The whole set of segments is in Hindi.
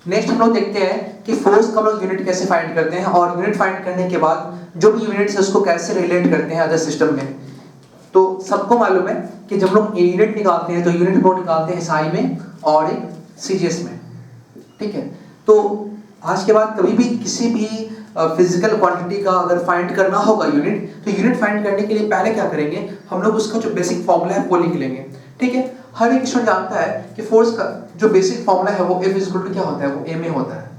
नेक्स्ट हम लोग देखते हैं कि फोर्स का हम लोग यूनिट कैसे फाइंड करते हैं, और यूनिट फाइंड करने के बाद जो भी यूनिट है उसको कैसे रिलेट करते हैं अदर सिस्टम में। तो सबको मालूम है कि जब लोग यूनिट निकालते हैं तो यूनिट को निकालते हैं एसआई में और एक सीजीएस में, ठीक है। तो आज के बाद कभी भी किसी भी फिजिकल क्वांटिटी का अगर फाइंड करना होगा यूनिट, तो यूनिट फाइंड करने के लिए पहले क्या करेंगे, हम लोग उसका जो बेसिक फॉर्मूला है वो लिख लेंगे, ठीक है। हर एक स्टूडेंट जानता है कि फोर्स का जो बेसिक फॉर्मूला है वो F इक्वल टू क्या होता है, वो m a होता है,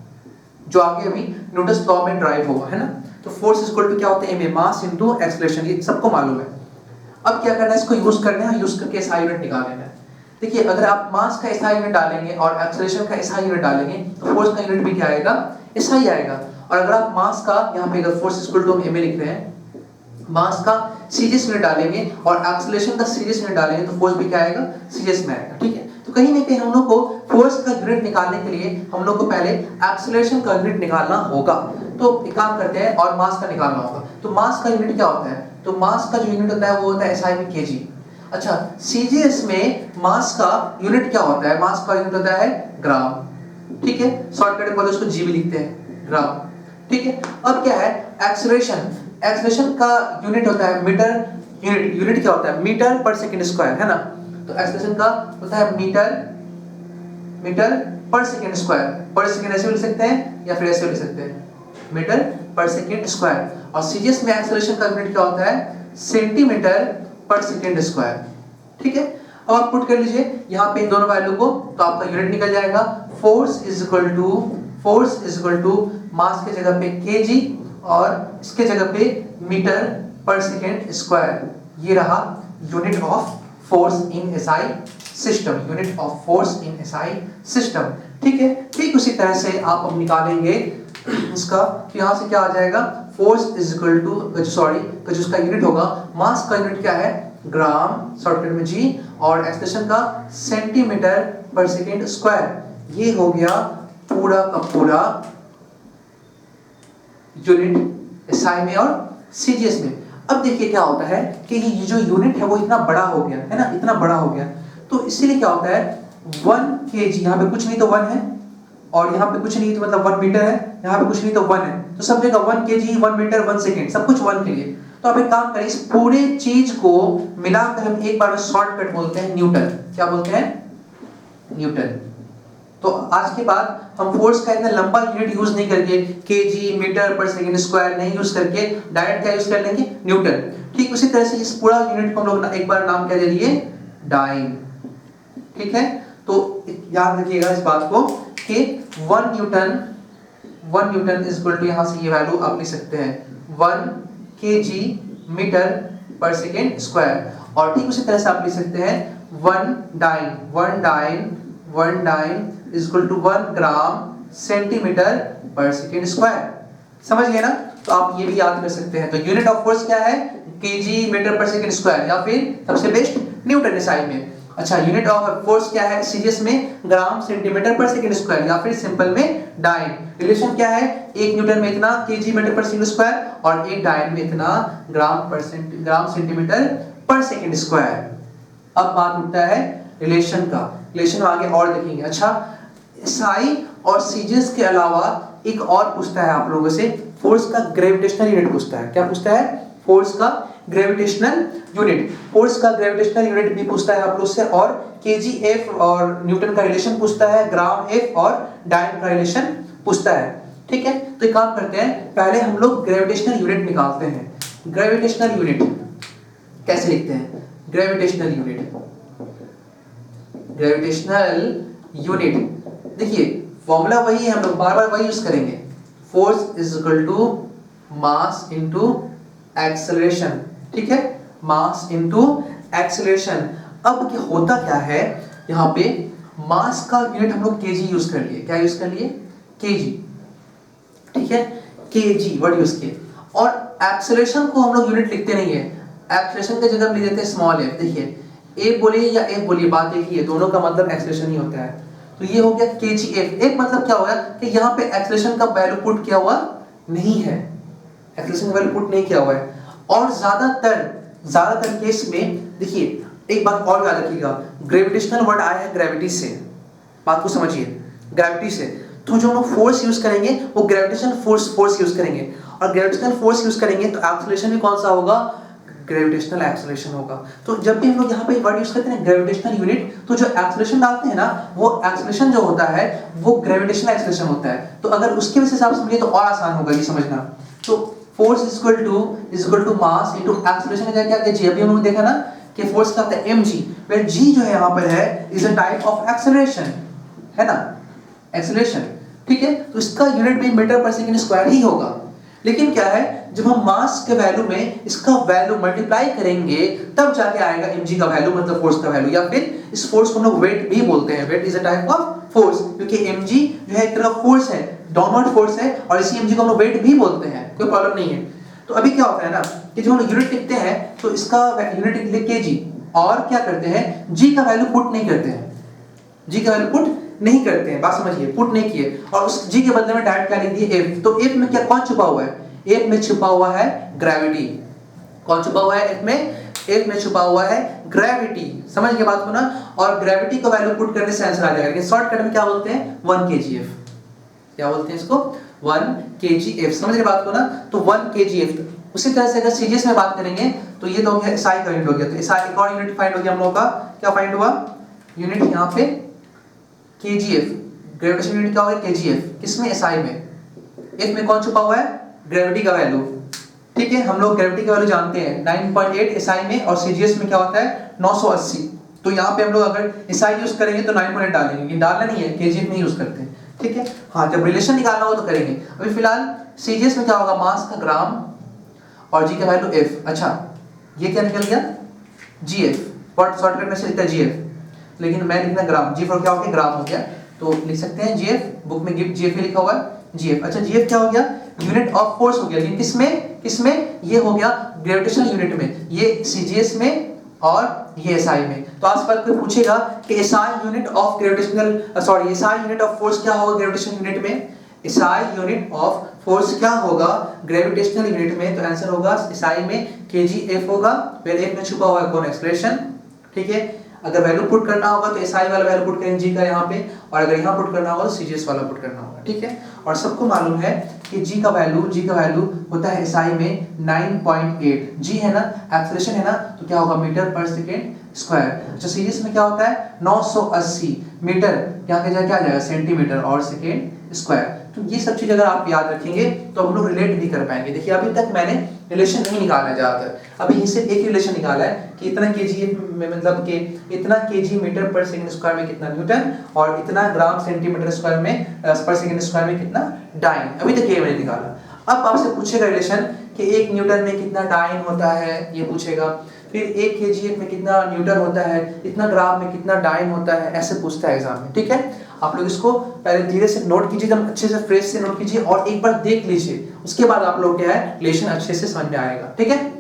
जो आगे अभी न्यूटन्स लॉ में ड्राइव होगा, है ना। तो फोर्स इक्वल टू क्या होता है, m a, mass into acceleration, ये सबको मालूम है। अब क्या करना है, इसको यूज करना है, यूज करके SI यूनिट निकाल लेना है। देखिए अगर आप मास का SI यूनिट डालेंगे और एक्सेलरेशन का SI यूनिट डालेंगे तो फोर्स का यूनिट भी क्या आएगा, SI आएगा। और अगर आप मास का यहाँ पे अगर फोर्स इक्वल टू हम ma लिख रहे हैं, मास का सीजीएस यूनिट डालेंगे और एक्सेलरेशन का सीजीएस यूनिट डालेंगे तो फोर्स भी क्या आएगा, सीजीएस में आएगा, ठीक है। तो कहीं ना कहीं हम लोग को फोर्स का यूनिट निकालने के लिए हम लोग को पहले एक्सेलरेशन का यूनिट निकालना होगा। तो एक काम करते हैं, और मास का निकालना होगा। तो मास का यूनिट क्या होता है, तो मास का जो यूनिट होता है वो होता है SI में kg। अच्छा, सीजीएस में मास का यूनिट क्या होता है, मास का यूनिट होता है ग्राम, ठीक है। शॉर्टकट में उसको जी भी लिखते हैं, ग्राम, ठीक है। अब क्या है, एक्सेलरेशन, एक्सेलरेशन का यूनिट होता है मीटर, यूनिट क्या होता है, मीटर पर सेकंड स्क्वायर, है ना। तो एक्सेलरेशन का होता है मीटर पर सेकंड स्क्वायर, पर सेकंड ऐसे लिख सकते हैं या फिर ऐसे लिख सकते हैं, मीटर पर सेकंड स्क्वायर। और सीजीएस में एक्सेलरेशन का यूनिट क्या होता है, सेंटीमीटर पर सेकंड स्क्वायर, ठीक है। अब आप पुट कर लीजिए यहाँ पे इन दोनों वैल्यू को, तो आपका यूनिट निकल जाएगा। Force is equal to mass के जगह पे kg और इसके जगह पे मीटर पर सेकेंड स्क्वायर, ये रहा unit of force in SI system, unit of force in SI system, ठीक है। ठीक उसी तरह से आप अब निकालेंगे इसका, तो यहाँ से क्या आ जाएगा, force is equal to sorry जो उसका यूनिट होगा, मास का यूनिट क्या है, ग्राम, शॉर्टकट में जी, और एक्सप्रेशन का सेंटीमीटर पर सेकेंड स्क्वायर। ये हो गया पूरा का पूरा यूनिट एसआई में और सीजीएस में। अब देखिए क्या होता है कि ये जो यूनिट है वो इतना बड़ा हो गया है ना, इतना बड़ा हो गया, तो इसीलिए क्या होता है 1 kg, यहाँ पे कुछ नहीं तो 1 है, और यहाँ पे कुछ नहीं तो मतलब 1 मीटर है, यहाँ पे कुछ नहीं तो 1 है, तो सब जगह 1 kg 1 मीटर 1 सेकेंड, सब कुछ 1 के लिए। तो आप एक काम करें, इस पूरे चीज को मिलाकर हम एक बार में शॉर्टकट बोलते हैं न्यूटन। क्या बोलते हैं, न्यूटन। तो आज के बाद हम फोर्स का इतना लंबा यूनिट यूज नहीं करके, केजी, मीटर पर सेकंड स्क्वायर नहीं यूज करके, डायरेक्ट क्या यूज कर लेंगे, न्यूटन। ठीक उसी तरह से इस पूरा यूनिट को हम लोग एक बार नाम क्या दे दिए, डाइन, ठीक है। तो याद रखिएगा इस बात को कि 1 न्यूटन इज इक्वल टू, यहां से ये वैल्यू आप लिख सकते हैं 1 केजी मीटर पर सेकंड स्क्वायर, और ठीक उसी तरह से आप लिख सकते हैं 1 dyne is equal to 1 gram centimetre per second square. समझ गए ना। तो आप ये भी याद कर सकते हैं। तो यूनिट ऑफ फोर्स क्या है, KG metre per second square, या फिर सबसे बेस्ट न्यूटन एसआई में। अच्छा, यूनिट ऑफ फोर्स क्या है सीजीएस में, ग्राम सेंटीमीटर पर सेकेंड स्क्वायर, या फिर सिंपल में डाइन। रिलेशन क्या है, 1 न्यूटन में इतना KG metre per second square, और 1 डाइन में इतना ग्राम सेंटीमीटर पर सेकेंड स्क्वायर। अब बात उठता है रिलेशन का, रिलेशन आगे और देखेंगे। अच्छा, एसआई और सीजीएस के अलावा एक और पूछता है आप लोगों से, फोर्स का ग्रेविटेशनल यूनिट पूछता है। क्या पूछता है, फोर्स का ग्रेविटेशनल यूनिट। फोर्स का ग्रेविटेशनल यूनिट भी पूछता है आप लोग से, और केजी एफ और न्यूटन का रिलेशन पूछता है, ग्राम एफ और डाइन का रिलेशन पूछता है, ठीक है। तो एक काम करते हैं, पहले हम लोग ग्रेविटेशनल यूनिट निकालते हैं। ग्रेविटेशनल यूनिट कैसे लिखते हैं, ग्रेविटेशनल यूनिट देखिए फॉर्मूला वही है, हम लोग बार बार वही यूज करेंगे, force is equal to mass into acceleration, ठीक है, मास इनटू एक्सेलरेशन। अब क्या होता क्या है, यहाँ पे मास का यूनिट हम लोग केजी यूज कर लिए। क्या यूज कर लिए, केजी, ठीक है, केजी वर्ड यूज किए। और एक्सेलरेशन को हम लोग यूनिट लिखते नहीं है, एक्सेलरेशन की जगह हम लिख देते हैं स्मॉल एफ। देखिए ए बोलिए या एफ बोलिए, बात एक ही है, दोनों का मतलब एक्सेलरेशन ही होता है। तो ये हो गया केजी एफ। एक मतलब क्या होगा कि यहाँ पे एक्सेलरेशन का वैल्यू पुट किया हुआ नहीं है, एक्सेलरेशन का वैल्यू पुट नहीं किया हुआ है। और ज्यादातर केस में देखिए एक बात और याद रखिएगा, ग्रेविटेशनल वर्ड आया है ग्रेविटी से, बात को समझिए, ग्रेविटी से। तो जो हम लोग फोर्स यूज करेंगे वो ग्रेविटेशनल फोर्स यूज करेंगे, और ग्रेविटेशनल फोर्स यूज करेंगे तो एक्सेलरेशन भी कौन सा होगा, ग्रेविटेशनल एक्सेलरेशन होगा। तो जब भी हम लोग यहाँ पे वर्ड यूज करते हैं ग्रेविटेशनल यूनिट, तो जो एक्सेलरेशन डालते हैं ना, वो एक्सेलरेशन जो होता है वो ग्रेविटेशनल एक्सेलरेशन होता है। तो अगर उसके वजह से आप समझिए तो और आसान होगा ये समझना। तो force is equal to mass into acceleration का क्या जी, अभी हम लोग देखा ना कि फोर्स क्या होता है mg, वेयर g जो है यहाँ पर है is a type of acceleration, है ना, एक्सेलरेशन, ठीक है। तो इसका यूनिट भी मीटर पर सेकंड स्क्वायर ही होगा। लेकिन क्या है, जब हम मास के वैल्यू में इसका वैल्यू मल्टीप्लाई करेंगे तब जाके आएगा mg का वैल्यू, मतलब फोर्स का वैल्यू, या फिर इस फोर्स को हम लोग वेट भी बोलते हैं। Weight is a type of force, क्योंकि mg जो है एक तरह का फोर्स है, डाउनवर्ड फोर्स है, और इसी mg को हम लोग वेट भी बोलते हैं, कोई प्रॉब्लम नहीं है। तो अभी क्या होता है ना कि जब हम यूनिट लिखते हैं तो इसका यूनिट लिख के जी, और क्या करते हैं, g का वैल्यू पुट नहीं करते हैं, g का वैल्यू पुट नहीं करते हैं, बात समझिए, पुट नहीं किए, और उस g के बदले में डायरेक्ट क्या लिख दिए f। तो f में क्या कौन छुपा हुआ है, f में छुपा हुआ है ग्रेविटी। कौन छुपा हुआ है f में, f में छुपा हुआ है ग्रेविटी। समझ गए बात को ना, और ग्रेविटी का वैल्यू पुट करने से आंसर आ जाएगा। लेकिन शॉर्टकट में क्या बोलते हैं, 1 kgf, क्या बोलते हैं इसको, 1 kgf। समझ गए बात को ना, तो 1 kgf। उसी तरह से अगर सीजीएस में बात करेंगे तो ये तो हो गया एसआई का यूनिट हो गया। तो एसआई एक और यूनिट फाइंड हो गया हम लोगों का, क्या फाइंड हुआ, यूनिट यहाँ पे kgf, ग्रेविटेशन यूनिट क्या हो गया kgf, किसमें, एसआई में। f में कौन छुपा हुआ है, ग्रेविटी का वैल्यू, ठीक है। हम लोग ग्रेविटी का वैल्यू जानते हैं 9.8 एसआई में, और सीजीएस में क्या होता है 980। तो यहाँ पे हम लोग अगर एसआई यूज करेंगे तो 9.8 डालेंगे, लेकिन डालना नहीं है, kgf में यूज करते हैं, ठीक है। हाँ, जब रिलेशन निकालना हो तो करेंगे। अभी फिलहाल सीजीएस में क्या होगा, मास का ग्राम, और जी का वैल्यू एफ। अच्छा, ये क्या निकल गया, जीएफ, व्हाट शॉर्टकट में से लिखता है जीएफ, लेकिन मैं लिखना ग्राम, जी फॉर क्या हो गया, ग्राम हो गया, तो लिख सकते हैं जीएफ, बुक में गिफ्ट जीएफ लिखा हुआ है, जीएफ। अच्छा, जीएफ क्या हो गया, यूनिट ऑफ फोर्स हो गया, लेकिन किसमें किसमें, ये हो गया ग्रेविटेशनल यूनिट में, ये सीजीएस में और ये एसआई में। तो आज पर कोई पूछेगा कि SI unit of gravitational, sorry, SI unit of force क्या होगा ग्रेविटेशनल यूनिट में, एसआई यूनिट ऑफ फोर्स क्या होगा ग्रेविटेशनल यूनिट में, तो आंसर होगा एसआई में kgf होगा, फिर एक में छुपा हुआ है कौन, एक्सप्रेशन, ठीक है। अगर वैल्यू पुट करना होगा तो एसआई वाला वैल्यू पुट करेंगे जी का यहाँ पे, और अगर यहाँ पुट करना होगा तो सीजीएस वाला पुट करना होगा, ठीक है। और सबको मालूम है कि जी का वैल्यू होता है एसआई में 9.8, जी है ना, एक्सेलरेशन है ना, तो क्या होगा मीटर पर सेकेंड स्क्वायर। अच्छा, सीरीज में क्या होता है 980 मीटर, क्या क्या जाएगा सेंटीमीटर और सेकेंड स्क्वायर। तो ये सब चीज अगर आप याद रखेंगे तो हम लोग रिलेट भी कर पाएंगे। देखिए अभी तक मैंने रिलेशन नहीं निकाला है ज्यादातर, अभी सिर्फ एक रिलेशन निकाला है कि इतना केजी में, मतलब कि इतना केजी मीटर पर सेकंड स्क्वायर में कितना न्यूटन, और इतना ग्राम सेंटीमीटर स्क्वायर में पर सेकंड स्क्वायर में कितना डाइन, अभी तक ये मैंने निकाला। अब आपसे पूछेगा रिलेशन कि 1 न्यूटन में कितना डाइन होता है, ये पूछेगा, फिर 1 kgf में कितना न्यूटन होता है, इतना ग्राम में कितना डाइन होता है, ऐसे पूछता है एग्जाम में, ठीक है। आप लोग इसको पहले धीरे से नोट कीजिए, एकदम अच्छे से फ्रेश से नोट कीजिए, और एक बार देख लीजिए, उसके बाद आप लोग क्या है रिलेशन अच्छे से समझ में आएगा, ठीक है।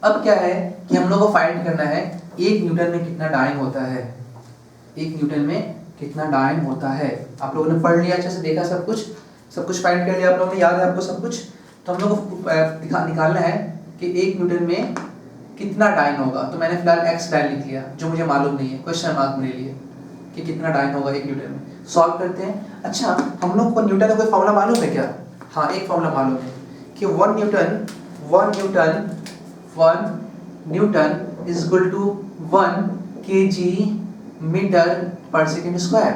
अब क्या है कि हम लोग को फाइंड करना है 1 न्यूटन में कितना डाइन होता है, 1 न्यूटन में कितना डाइन होता है। आप लोगों ने पढ़ लिया, अच्छे से देखा, सब कुछ फाइंड कर लिया आप लोगों ने, याद है आपको सब कुछ। तो हम लोग को निकालना है कि 1 न्यूटन में कितना डाइन होगा। तो मैंने फिलहाल x डाइन लिख लिया, जो मुझे मालूम नहीं है, क्वेश्चन मार्क मेरे लिए कि कितना डाइन होगा 1 न्यूटन में। सॉल्व करते हैं। अच्छा, हम लोग को न्यूटन का कोई फॉर्मूला मालूम है क्या? हाँ, एक फॉर्मूला मालूम है कि 1 Newton is equal to 1 kg metre per second square.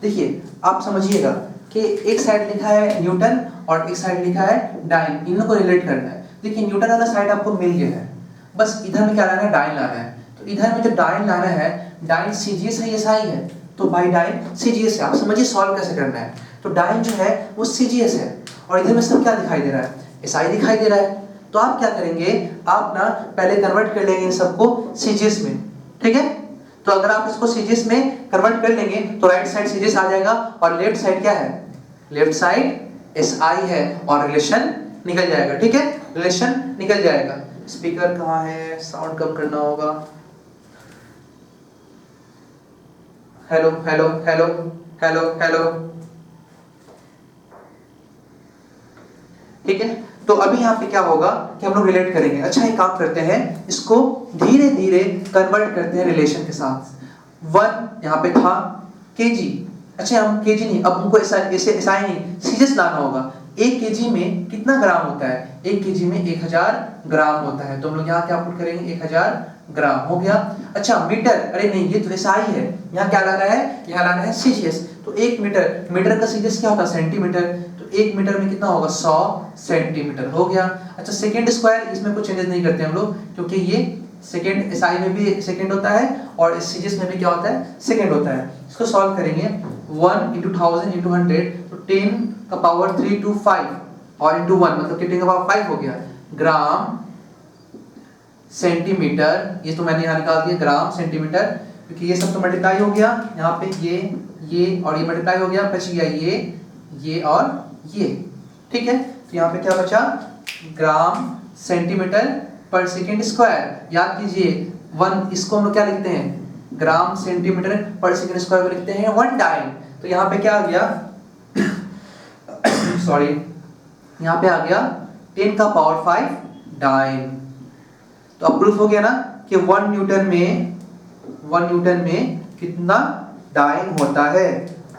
देखिए आप समझिएगा कि एक साइड लिखा है न्यूटन और एक साइड लिखा है डाइन, इन लोगों को रिलेट करना है। देखिए न्यूटन वाला साइड आपको मिल गया है, बस इधर में क्या लाना है, डाइन लाना है। तो इधर में जो डाइन लाना है, डाइन सीजीएस है, एसआई है, तो बाई डाइन सीजीएस है। आप समझिए सॉल्व कैसे करना है। तो डाइन जो है वो सीजीएस है, और इधर में सब क्या दिखाई दे रहा है, एसआई दिखाई दे रहा है। तो आप क्या करेंगे, आप ना पहले कन्वर्ट कर लेंगे इन सबको सीजीएस में, ठीक है। तो अगर आप इसको सीजीएस में कन्वर्ट कर लेंगे तो राइट साइड सीजीएस आ जाएगा, और लेफ्ट साइड क्या है, लेफ्ट साइड एसआई है, और रिलेशन निकल जाएगा, ठीक है, रिलेशन निकल जाएगा। स्पीकर कहाँ है, साउंड कम करना होगा। Hello hello hello hello hello. ठीक है, तो अभी यहाँ पे क्या होगा कि हम लोग रिलेट करेंगे। अच्छा एक काम करते हैं, इसको धीरे धीरे कन्वर्ट करते हैं रिलेशन के साथ। 1 यहाँ पे था केजी, अच्छा हम केजी नहीं, अब हमको ऐसा ऐसे ऐसा ही नहीं सीरियस लाना होगा। 1 केजी में कितना ग्राम होता है? 1 केजी में 1000 ग्राम होता है, तो हम लोग यहाँ क्या पुट करेंगे? 1000 ग्राम हो गया। अच्छा मीटर, अरे नहीं ये तो ऐसा ही है, यहाँ क्या लाना है? यहाँ लाना है सीजीएस। तो 1 मीटर, मीटर का सीजीएस क्या होता है? सेंटीमीटर, तो 1 मीटर में कितना होगा? 100 सेंटीमीटर हो गया। अच्छा सेकंड स्क्वायर, इसमें कुछ चेंजेस नहीं करते हम लोग, क्योंकि ये सेकंड एसआई में भी सेकंड होता है और सीजीएस में भी क्या होता है? सेकंड होता है। इसको सॉल्व करेंगे, 1 into 1000 into 100, तो 10 का पावर 3 to 5 और into 1 मतलब कि 10 का पावर 5 हो गया। ग्राम सेंटीमीटर, ये तो मैंने यहाँ निकाल दिया ग्राम सेंटीमीटर, क्योंकि ये सब तो मल्टीप्लाई हो गया, यहाँ पे ये और ये मल्टीप्लाई हो गया, बच गया ये और ये। ठीक है, तो यहाँ पे क्या बचा? ग्राम सेंटीमीटर पर सेकेंड स्क्वायर। याद कीजिए 1, इसको हम लोग क्या लिखते हैं? ग्राम सेंटीमीटर पर सेकेंड स्क्वायर को लिखते हैं 1 डाइन। तो यहाँ पे क्या आ गया? सॉरी, यहाँ पे आ गया 10 का पावर 5 डाइन। तो अब प्रूफ हो गया ना कि 1 न्यूटन में कितना डाइन होता है,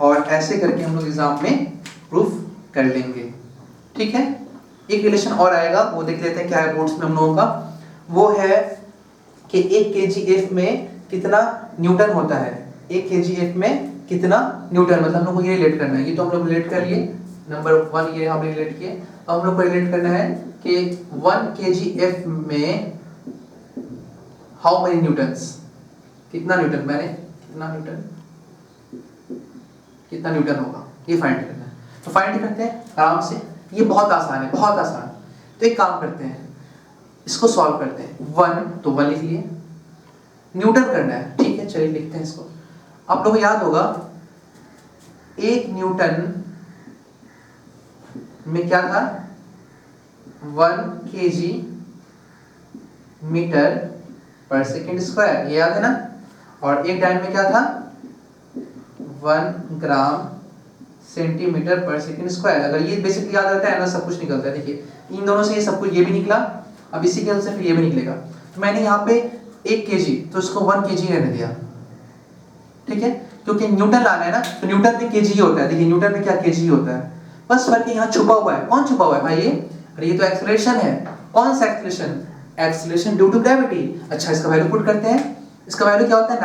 और ऐसे करके हम लोग एग्जाम में प्रूफ कर लेंगे। ठीक है, एक रिलेशन और आएगा, वो देख लेते हैं क्या है बोर्ड्स में हम लोगों का। वो है कि 1 kgf में कितना न्यूटन होता है। 1 kgf में कितना न्यूटन, मतलब हम लोग को ये रिलेट करना है। ये तो हम लोग रिलेट कर लिए, नंबर 1 ये हम रिलेट किए। अब हम लोग को रिलेट करना है कि 1 kgf में हाउ मेनी न्यूटन्स, कितना न्यूटन, मैंने कितना न्यूटन होगा, ये फाइंड करना है। तो फाइंड करते हैं आराम से, ये बहुत आसान है, बहुत आसान। तो एक काम करते हैं, इसको सॉल्व करते हैं। 1 तो 1 लिख लिए, न्यूटन करना है। ठीक है, चलिए लिखते हैं इसको। आप लोगों को याद होगा 1 न्यूटन में क्या था? 1 kg metre per second square, ये याद है ना? और 1 डाइन में क्या था? 1 gram centimetre per second square. अगर ये बेसिकली याद रहता है ना, सब कुछ निकलता है। देखिए इन दोनों से ये सब कुछ, ये भी निकला, अब इसी के से फिर ये भी निकलेगा। तो मैंने यहाँ पे 1 kg, तो इसको 1 kg रहने दिया। ठीक है, क्योंकि न्यूटन लाना है ना, तो न्यूटन में kg होता है। देखिए न्यूटन में क्या kg होता है, बस फर्क यहाँ छुपा हुआ है। कौन छुपा हुआ है भाई? ये तो एक्सेलरेशन है। कौन सा acceleration? Acceleration due to gravity. अच्छा इसका वैल्यू पुट करते हैं। इसका वैल्यू क्या होता है?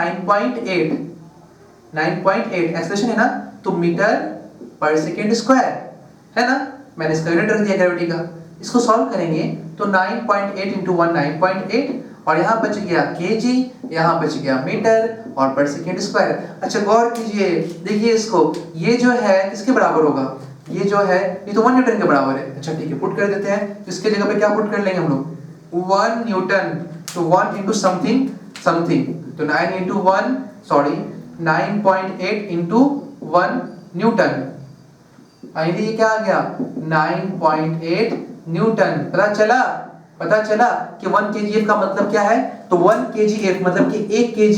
9.8 एक्सेलरेशन है ना, तो मीटर पर सेकेंड स्क्वायर है ना। मैंने इसका यूनिट रख दिया ग्रेविटी का। इसको सॉल्व करेंगे तो 9.8 into 1 9.8, और यहाँ बच गया kg, यहाँ बच गया मीटर और पर सेकेंड स्क्वायर। अच्छा गौर कीजिए, देखिए इसको, ये जो है किसके बराबर होगा? ये जो है ये तो 1 न्यूटन के बराबर है। अच्छा ठीक है, पुट कर देते हैं। इसके जगह पे क्या पुट कर लेंगे हम लोग? 1 न्यूटन, तो 1 into समथिंग, तो 9 into 1 sorry 9.8 into 1 Newton. Finally ये क्या आ गया? 9.8 न्यूटन। पता चला कि 1 kgf का मतलब क्या है? तो 1 kgf मतलब कि 1 kg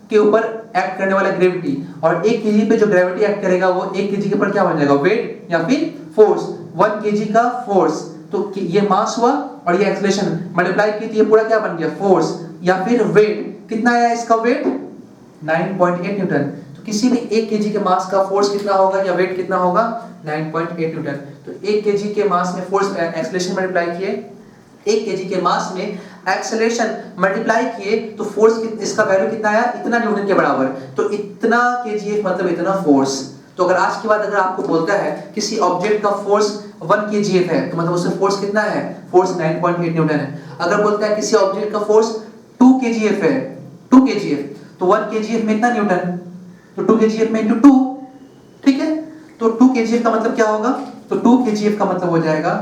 के ऊपर एक्ट करने वाला ग्रेविटी, और 1 kg पे जो ग्रेविटी एक्ट करेगा वो 1 kg के ऊपर क्या बन जाएगा? वेट या फिर फोर्स। 1 kg का फोर्स, तो ये मास हुआ और ये एक्सेलरेशन मल्टीप्लाई की, तो ये पूरा क्या बन गया? फोर्स या फिर वेट। कितना आया इसका वेट? 9.8 न्यूटन। तो किसी भी 1 kg के मास का फोर्स कितना होगा या वेट कितना होगा? 9.8 न्यूटन। तो 1 kg के मास में फोर्स एक्सेलरेशन मल्टीप्लाई किए, 1 kg के मास में एक्सेलरेशन मल्टीप्लाई किए, तो फोर्स इसका वैल्यू कितना आया? इतना न्यूटन के बराबर। तो इतना kgf मतलब इतना फोर्स। तो अगर आज के बाद अगर आपको बोलता है किसी ऑब्जेक्ट का फोर्स 1 kgf है, तो मतलब उसमें फोर्स कितना है? फोर्स 9.8 न्यूटन है। अगर बोलता है किसी ऑब्जेक्ट का फोर्स 2 kgf है, 2 kgf, तो 1 kgf में इतना न्यूटन, तो 2 kgf में into 2। ठीक है, तो 2 kgf का मतलब क्या होगा? तो 2 kgf का मतलब हो जाएगा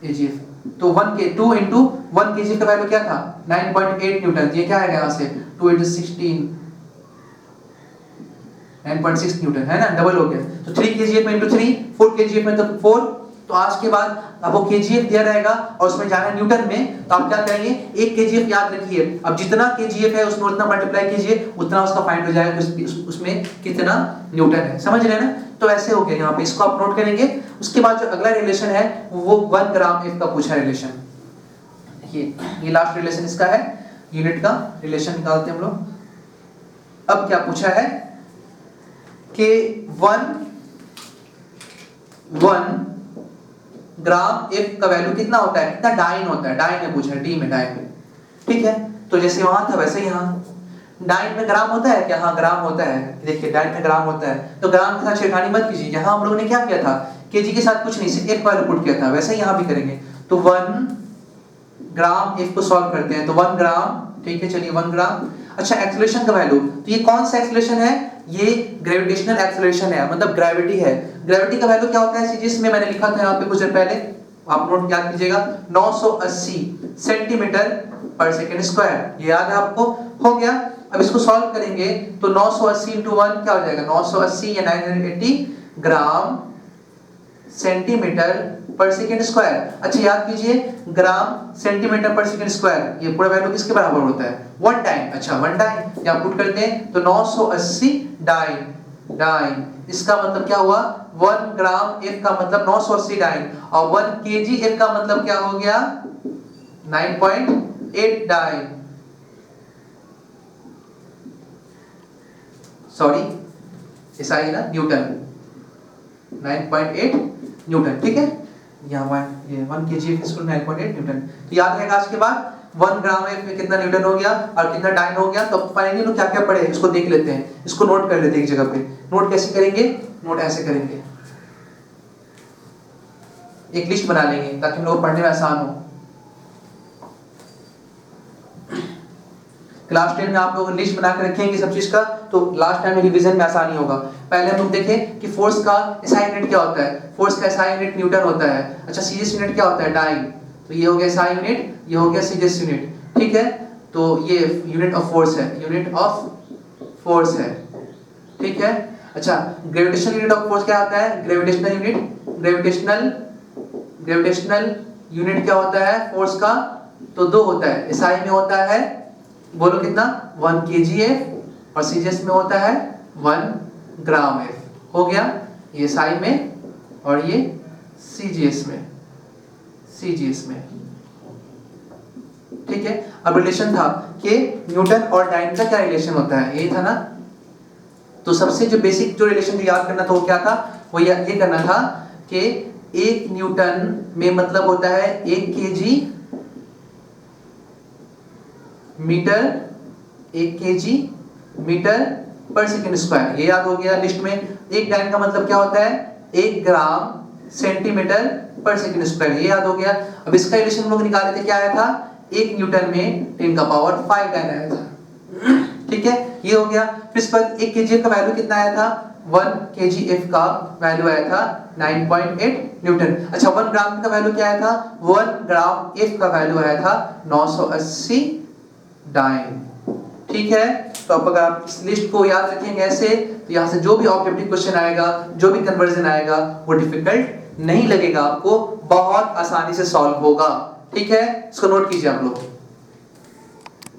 agf। तो 2 into 1 kgf का वैल्यू क्या था? 9.8 न्यूटन। ये क्या है यहाँ से? 2 into 16, 9.6 न्यूटन है ना, डबल हो गया। तो 3 kgf में into 3, 4 kgf में तो 4। तो आज के बाद अब वो केजीएफ दिया रहेगा और उसमें जाना है न्यूटन में, तो आप क्या करेंगे, एक केजीएफ याद रखिए, अब जितना केजीएफ है उसमें उतना मल्टीप्लाई कीजिए, उतना उसका फाइंड हो जाएगा उसमें कितना न्यूटन है। समझ रहे हैं ना? तो ऐसे हो गया यहाँ पे, इसको आप नोट करेंगे। उसके बाद जो अगला रिलेशन है वो 1 ग्राम F का पूछा रिलेशन। ये लास्ट रिलेशन इसका है, यूनिट का रिलेशन निकालते हैं हम लोग। अब क्या पूछा है कि 1 ग्राम F का वैल्यू कितना होता है, कितना डाइन होता है, डाइन में पूछा है, डी में, डाइन में। ठीक है, तो जैसे वहां था वैसे यहाँ डाइन में ग्राम होता है क्या? हाँ ग्राम होता है। देखिए डाइन में ग्राम होता है, तो ग्राम के साथ छेड़खानी मत कीजिए। यहाँ हम लोगों ने क्या किया था, केजी के साथ कुछ नहीं, सिर्फ F वैल्यू पुट किया था, वैसे यहाँ भी करेंगे। तो 1 ग्राम F को सॉल्व करते हैं, तो 1 ग्राम, ठीक है चलिए 1 ग्राम। अच्छा एक्सेलरेशन का वैल्यू, तो ये कौन सा एक्सेलरेशन है, ये ग्रेविटेशनल एक्सेलरेशन है, मतलब ग्रेविटी है। ग्रेविटी का वैल्यू क्या होता है, जिसमें मैंने लिखा था यहाँ पे कुछ देर पहले, आप नोट याद कीजिएगा, 980 सेंटीमीटर पर सेकंड स्क्वायर, ये याद है आपको? हो गया। अब इसको सॉल्व करेंगे तो 980 into 1 क्या हो जाएगा, 980 या 980 ग्राम सेंटीमीटर पर सेकंड स्क्वायर। अच्छा याद कीजिए, ग्राम सेंटीमीटर पर सेकंड स्क्वायर, ये पूरा वैल्यू किसके बराबर होता है, 1 टाइम। अच्छा 1 टाइम यहाँ पुट करते हैं, तो 980 डाइन, इसका मतलब क्या हुआ, 1 ग्राम F का मतलब 980 डाइन, और 1 केजी F का मतलब क्या हो गया, 9.8 डाइन, सॉरी ऐसा ही ना, न्यूटन, 9.8 न्यूटन। ठीक है, यहाँ ये 1 केजी इसको 9.8 न्यूटन। तो याद रहेगा आज के बाद 1 ग्राम F में कितना न्यूटन हो गया और कितना डाइन हो गया। तो फाइनली लोग क्या क्या पढ़े इसको देख लेते हैं, इसको नोट कर लेते हैं एक जगह पे। नोट कैसे करेंगे, नोट ऐसे करेंगे, एक लिस्ट बना लेंगे ताकि हम लोग पढ़ने में आसान हो। क्लास 10 में आप लोग लिस्ट बना के रखेंगे सब चीज का, तो लास्ट टाइम में रिवीजन में आसानी होगा। पहले हम लोग देखें कि फोर्स का एसआई यूनिट क्या होता है, फोर्स का एसआई यूनिट न्यूटन होता है। अच्छा सीजीएस यूनिट क्या होता है, डाइन, तो ये हो गया एसआई यूनिट, ये हो गया सीजीएस यूनिट। ठीक है, तो ये यूनिट ऑफ फोर्स है, यूनिट ऑफ फोर्स है। ठीक है, अच्छा ग्रेविटेशनल यूनिट ऑफ फोर्स क्या होता है, ग्रेविटेशनल यूनिट, ग्रेविटेशनल यूनिट क्या होता है फोर्स का, तो 2 होता है, एसआई में होता है, बोलो कितना, 1 kgf, और सीजीएस में होता है 1 ग्राम F। हो गया, ये एसआई में और ये सीजीएस में, ठीक है। अब रिलेशन था कि न्यूटन और डाइन का क्या रिलेशन होता है, यही था ना। तो सबसे जो बेसिक जो रिलेशन याद करना था वो क्या था, वो ये करना था कि 1 न्यूटन में मतलब होता है 1 केजी मीटर, 1 केजी मीटर पर सेकंड स्क्वायर, ये याद हो गया लिस्ट में। 1 डाइन का मतलब क्या होता है, 1 ग्राम सेंटीमीटर पर सेकंड स्क्वायर, ये याद हो गया। अब इसका रिलेशन हम लोग निकाले थे, क्या आया था, 1 न्यूटन में 10 का पावर 5 डाइन आया था। ठीक है, ये हो गया। फिर इस पर 1 केजीएफ का वैल्यू कितना आया था, 1 केजीएफ का वैल्यू आया था 9.8 न्यूटन। अच्छा 1 ग्राम का वैल्यू क्या आया था, 1 ग्राम F का वैल्यू आया था 980 डाइन। ठीक है, तो अब अगर आप इस लिस्ट को याद रखेंगे ऐसे, तो यहाँ से जो भी ऑब्जेक्टिव क्वेश्चन आएगा, जो भी कन्वर्जन आएगा, वो डिफिकल्ट नहीं लगेगा आपको, बहुत आसानी से सॉल्व होगा। ठीक है, इसको नोट कीजिए आप लोग।